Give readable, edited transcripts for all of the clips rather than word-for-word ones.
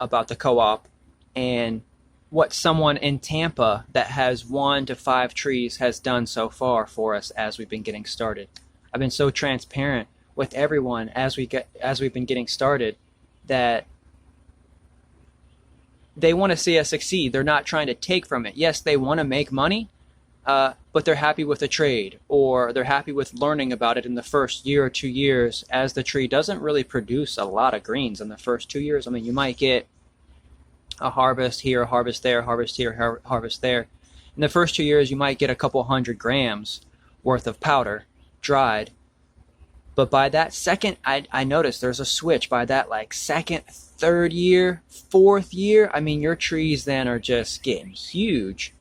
about the co-op and what someone in Tampa that has 1 to 5 trees has done so far for us as we've been getting started. I've been so transparent with everyone as we've been getting started that they want to see us succeed. They're not trying to take from it. Yes, they want to make money, but they're happy with the trade, or they're happy with learning about it in the first year or 2 years, as the tree doesn't really produce a lot of greens in the first 2 years. I mean, you might get a harvest here, a harvest there, harvest here, harvest there. In the first 2 years, you might get a couple 100 grams worth of powder, dried. But by that second, I noticed there's a switch. By that like second, third year, fourth year, I mean, your trees then are just getting huge.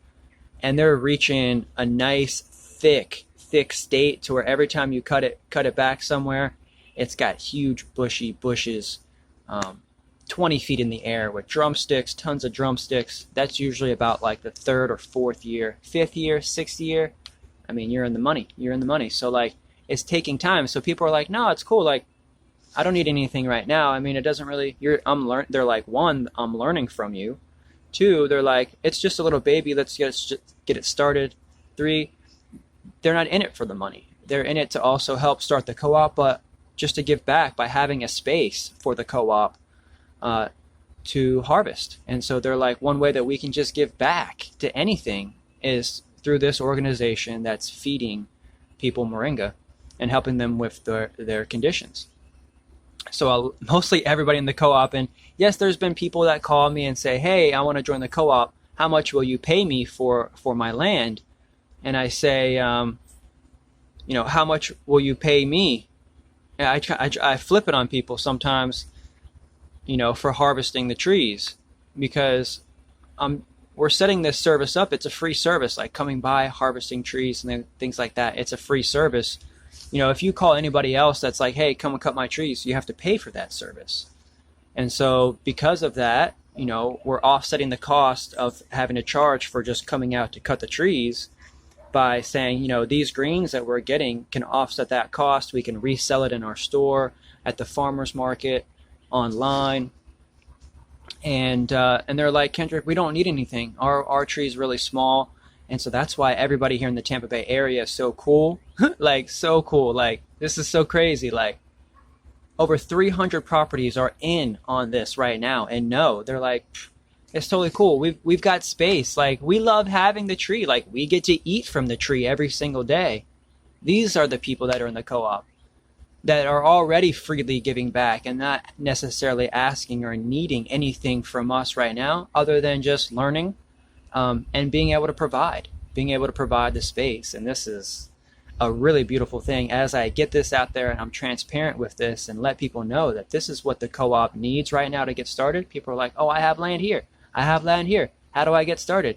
And they're reaching a nice, thick state to where every time you cut it back somewhere, it's got huge bushy bushes, 20 feet in the air with drumsticks, tons of drumsticks. That's usually about like the third or fourth year. Fifth year, sixth year, I mean, you're in the money. You're in the money. So like, it's taking time. So people are like, no, it's cool. Like, I don't need anything right now. I mean, it doesn't really, they're like, 1, I'm learning from you. 2, they're like, it's just a little baby. Let's get it started. 3, they're not in it for the money. They're in it to also help start the co-op, but just to give back by having a space for the co-op to harvest. And so they're like, one way that we can just give back to anything is through this organization that's feeding people moringa and helping them with their conditions. So mostly everybody in the co-op, and yes, there's been people that call me and say, hey, I want to join the co-op. How much will you pay me for my land? And I say, how much will you pay me? And I flip it on people sometimes, for harvesting the trees, because we're setting this service up. It's a free service, like coming by, harvesting trees and things like that. It's a free service. If you call anybody else that's like, hey, come and cut my trees, you have to pay for that service. And so because of that, we're offsetting the cost of having to charge for just coming out to cut the trees by saying, these greens that we're getting can offset that cost. We can resell it in our store, at the farmer's market, online. And they're like, Kendrick, we don't need anything. Our tree is really small. And so that's why everybody here in the Tampa Bay area is so cool. Like, so cool. Like, this is so crazy. Like, over 300 properties are in on this right now. And no, they're like, it's totally cool. We've got space. Like, we love having the tree. Like, we get to eat from the tree every single day. These are the people that are in the co-op that are already freely giving back and not necessarily asking or needing anything from us right now other than just learning. And being able to provide the space. And this is a really beautiful thing. As I get this out there and I'm transparent with this and let people know that this is what the co-op needs right now to get started, people are like, oh, I have land here. I have land here. How do I get started?